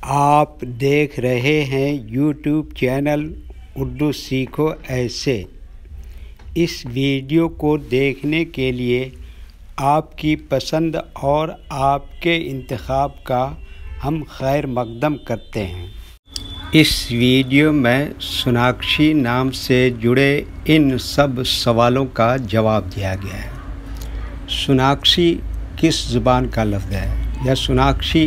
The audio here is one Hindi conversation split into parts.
आप देख रहे हैं यूट्यूब चैनल उर्दू सीखो ऐसे। इस वीडियो को देखने के लिए आपकी पसंद और आपके इंतखाब का हम खैर मकदम करते हैं। इस वीडियो में सोनाक्षी नाम से जुड़े इन सब सवालों का जवाब दिया गया है। सोनाक्षी किस ज़ुबान का लफ्ज़ है या सोनाक्षी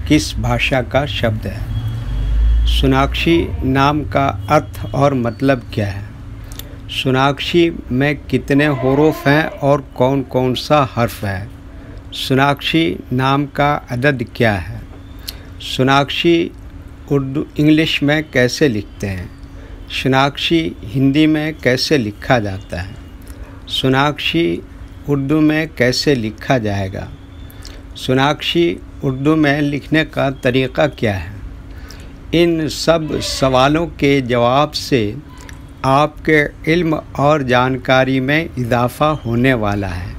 किस भाषा का शब्द है? सोनाक्षी नाम का अर्थ और मतलब क्या है? सोनाक्षी में कितने हुरूफ हैं और कौन कौन सा हर्फ है? सोनाक्षी नाम का अदद क्या है? सोनाक्षी उर्दू इंग्लिश में कैसे लिखते हैं? सोनाक्षी हिंदी में कैसे लिखा जाता है? सोनाक्षी उर्दू में कैसे लिखा जाएगा? सोनाक्षी उर्दू में लिखने का तरीक़ा क्या है? इन सब सवालों के जवाब से आपके इल्म और जानकारी में इजाफ़ा होने वाला है।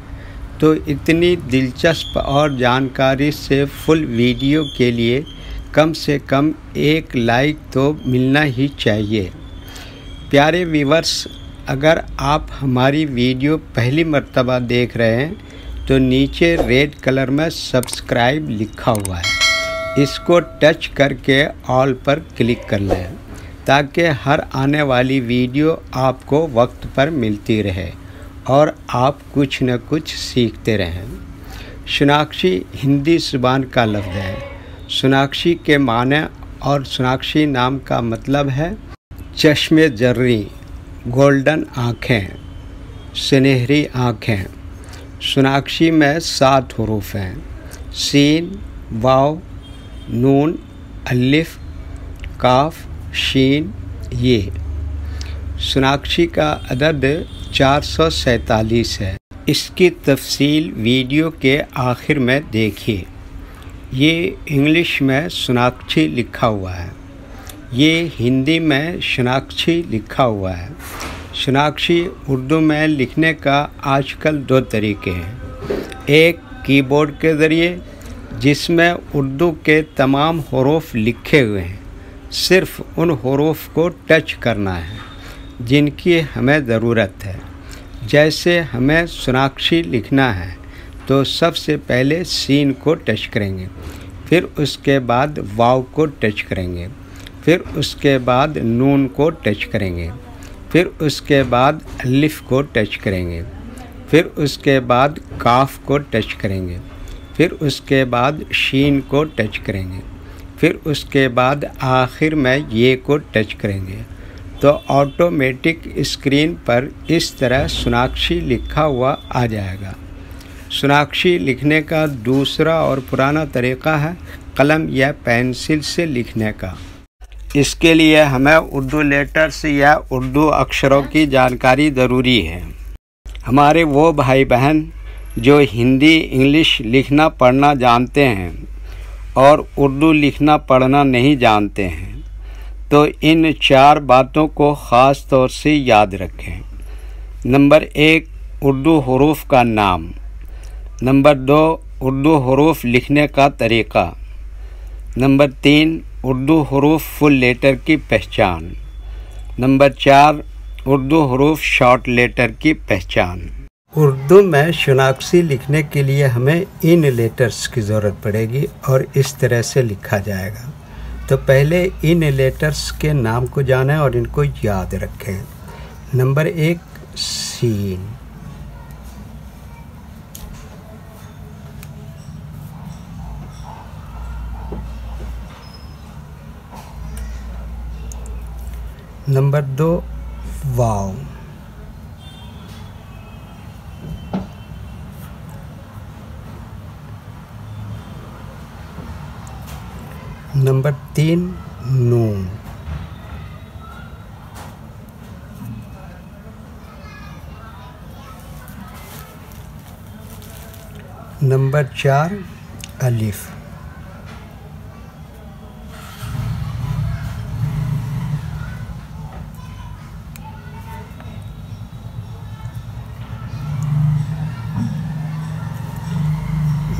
तो इतनी दिलचस्प और जानकारी से फुल वीडियो के लिए कम से कम एक लाइक तो मिलना ही चाहिए। प्यारे व्यूअर्स, अगर आप हमारी वीडियो पहली मर्तबा देख रहे हैं तो नीचे रेड कलर में सब्सक्राइब लिखा हुआ है, इसको टच करके ऑल पर क्लिक कर लें ताकि हर आने वाली वीडियो आपको वक्त पर मिलती रहे और आप कुछ न कुछ सीखते रहें। सोनाक्षी हिंदी ज़ुबान का लफ्ज़ है। सोनाक्षी के माने और सोनाक्षी नाम का मतलब है चश्मे जर्री, गोल्डन आँखें, सुनहरी आँखें। सोनाक्षी में 7 हुरूफ हैं: सीन, वाव, नून, अलिफ, काफ, शीन, ये। सोनाक्षी का अदद 447 है। इसकी तफसील वीडियो के आखिर में देखिए। ये इंग्लिश में सोनाक्षी लिखा हुआ है, ये हिंदी में सोनाक्षी लिखा हुआ है। सोनाक्षी उर्दू में लिखने का आजकल 2 तरीके हैं। एक कीबोर्ड के ज़रिए, जिसमें उर्दू के तमाम हुरूफ लिखे हुए हैं, सिर्फ़ उन हुरूफ को टच करना है जिनकी हमें ज़रूरत है। जैसे हमें सोनाक्षी लिखना है तो सबसे पहले सीन को टच करेंगे, फिर उसके बाद वाव को टच करेंगे, फिर उसके बाद नून को टच करेंगे, फिर उसके बाद अलिफ को टच करेंगे, फिर उसके बाद काफ को टच करेंगे, फिर उसके बाद शीन को टच करेंगे, फिर उसके बाद आखिर में ये को टच करेंगे। तो ऑटोमेटिक स्क्रीन पर इस तरह सोनाक्षी लिखा हुआ आ जाएगा। सोनाक्षी लिखने का दूसरा और पुराना तरीक़ा है कलम या पेंसिल से लिखने का। इसके लिए हमें उर्दू लेटर्स या उर्दू अक्षरों की जानकारी ज़रूरी है। हमारे वो भाई बहन जो हिंदी इंग्लिश लिखना पढ़ना जानते हैं और उर्दू लिखना पढ़ना नहीं जानते हैं, तो इन 4 बातों को ख़ास तौर से याद रखें। नंबर 1, उर्दू हुरूफ का नाम। नंबर 2, उर्दू हुरूफ लिखने का तरीक़ा। नंबर 3, उर्दू हुरूफ फुल लेटर की पहचान। नंबर 4, उर्दू हुरूफ शॉर्ट लेटर की पहचान। उर्दू में सोनाक्षी लिखने के लिए हमें इन लेटर्स की ज़रूरत पड़ेगी और इस तरह से लिखा जाएगा। तो पहले इन लेटर्स के नाम को जानें और इनको याद रखें। नंबर 1, सीन। नंबर 2, वाव। नंबर 3, नून। नंबर 4, अलिफ।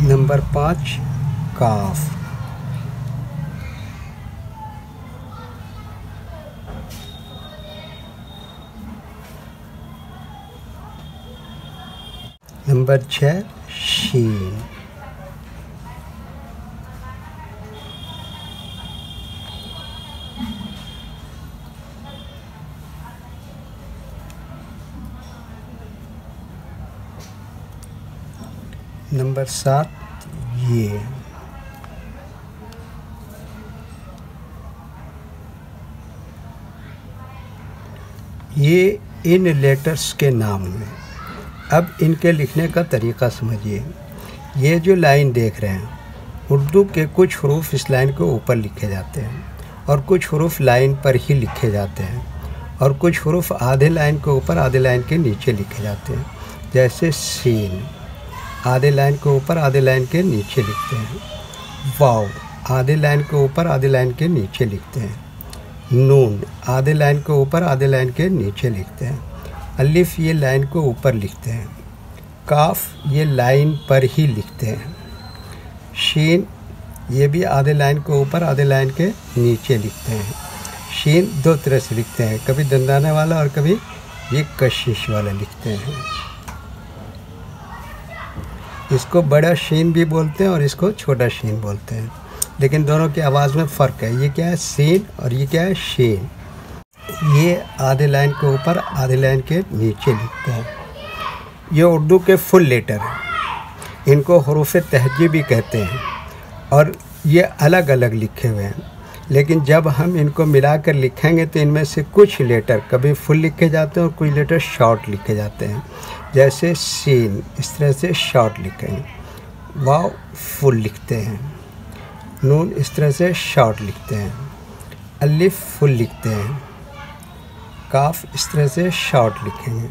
नंबर 5, काफ। नंबर 6 शीन। नंबर 7 ये इन लेटर्स के नाम हैं। अब इनके लिखने का तरीक़ा समझिए। ये जो लाइन देख रहे हैं, उर्दू के कुछ हरूफ इस लाइन के ऊपर लिखे जाते हैं और कुछ हरूफ लाइन पर ही लिखे जाते हैं और कुछ हरूफ आधे लाइन के ऊपर आधे लाइन के नीचे लिखे जाते हैं। जैसे सीन आधे लाइन के ऊपर आधे लाइन के नीचे लिखते हैं। वाव आधे लाइन के ऊपर आधे लाइन के नीचे लिखते हैं। नून आधे लाइन के ऊपर आधे लाइन के नीचे लिखते हैं। अलिफ ये लाइन को ऊपर लिखते हैं। काफ ये लाइन पर ही लिखते हैं। शीन ये भी आधे लाइन के ऊपर आधे लाइन के नीचे लिखते हैं। शीन दो तरह से लिखते हैं, कभी दंदाने वाला और कभी ये कशिश वाला लिखते हैं। इसको बड़ा शीन भी बोलते हैं और इसको छोटा शीन बोलते हैं, लेकिन दोनों की आवाज़ में फ़र्क है। ये क्या है सीन और ये क्या है शीन। ये आधे लाइन के ऊपर आधे लाइन के नीचे लिखते हैं। ये उर्दू के फुल लेटर हैं। इनको हरूफ तहजी भी कहते हैं और ये अलग अलग लिखे हुए हैं, लेकिन जब हम इनको मिलाकर लिखेंगे तो इनमें से कुछ लेटर कभी फुल लिखे जाते हैं और कुछ लेटर शॉर्ट लिखे जाते हैं। जैसे सीन इस तरह से शॉर्ट लिखेंगे, वाव फुल लिखते हैं, नून इस तरह से शॉर्ट लिखते हैं, अलिफ फुल लिखते हैं, काफ इस तरह से शॉर्ट लिखेंगे,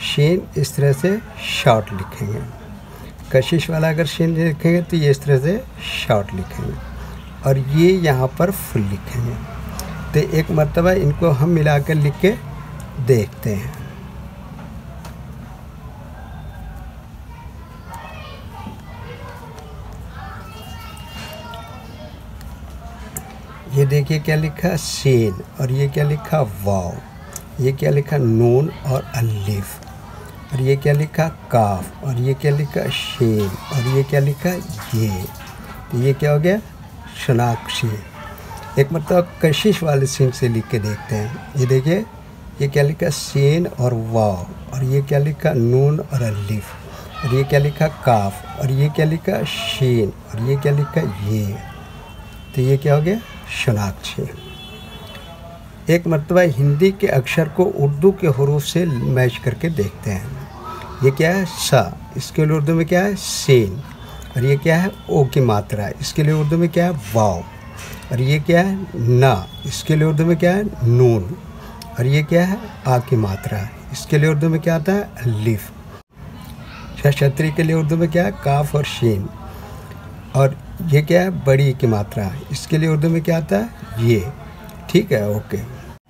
शीन इस तरह से शॉर्ट लिखेंगे। कशिश वाला अगर शीन लिखेंगे तो ये इस तरह से शॉर्ट लिखेंगे और ये यहाँ पर फुल लिखेंगे। तो एक मर्तबा इनको हम मिलाकर लिख के देखते हैं। ये देखिए क्या लिखा सीन और ये क्या लिखा वाव, ये क्या लिखा नून और अलिफ, और ये क्या लिखा काफ, और ये क्या लिखा शीन, और ये क्या लिखा ये क्या हो गया शनाख्शी। एक मतलब कशिश वाले सीन से लिख के देखते हैं। ये देखिए ये क्या लिखा सीन और वाव, और ये क्या लिखा नून और अलिफ, और ये क्या लिखा काफ, और ये क्या लिखा शीन, और ये क्या लिखा तो ये क्या हो गया शनाख्शी। एक मर्तबा हिंदी के अक्षर को उर्दू के हरूफ से मैच करके देखते हैं। ये क्या है सा, इसके लिए उर्दू में क्या है सीन, और ये क्या है ओ की मात्रा, इसके लिए उर्दू में क्या है वाव, और ये क्या है ना, इसके लिए उर्दू में क्या है नून, और ये क्या है आ की मात्रा, इसके लिए उर्दू में क्या आता है अलिफ। छतरी के लिए उर्दू में क्या है काफ और शीन, और ये क्या है बड़ी की मात्रा, इसके लिए उर्दू में क्या आता है ये। ठीक है ओके।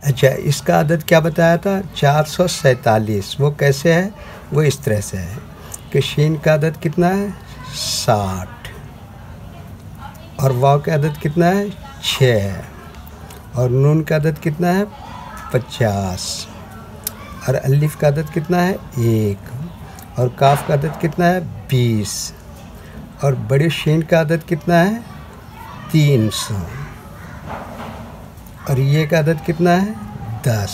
अच्छा इसका अदद क्या बताया था 447। वो कैसे है, वो इस तरह से है कि शीन का अदद कितना है 60, और वाव का अदद कितना है 6, और नून का अदद कितना है 50, और अलिफ का अदद कितना है 1, और काफ का अदद कितना है 20, और बड़े शीन का अदद कितना है 300, और ये का अदद कितना है 10।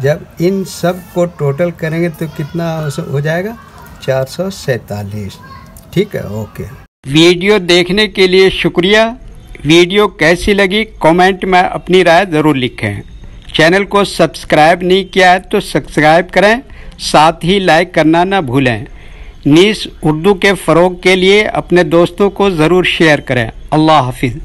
जब इन सब को टोटल करेंगे तो कितना हो जाएगा 447। ठीक है ओके। वीडियो देखने के लिए शुक्रिया। वीडियो कैसी लगी कमेंट में अपनी राय ज़रूर लिखें। चैनल को सब्सक्राइब नहीं किया है तो सब्सक्राइब करें, साथ ही लाइक करना ना भूलें। नीस उर्दू के फ़रोग़ के लिए अपने दोस्तों को ज़रूर शेयर करें। अल्लाह हाफिज़।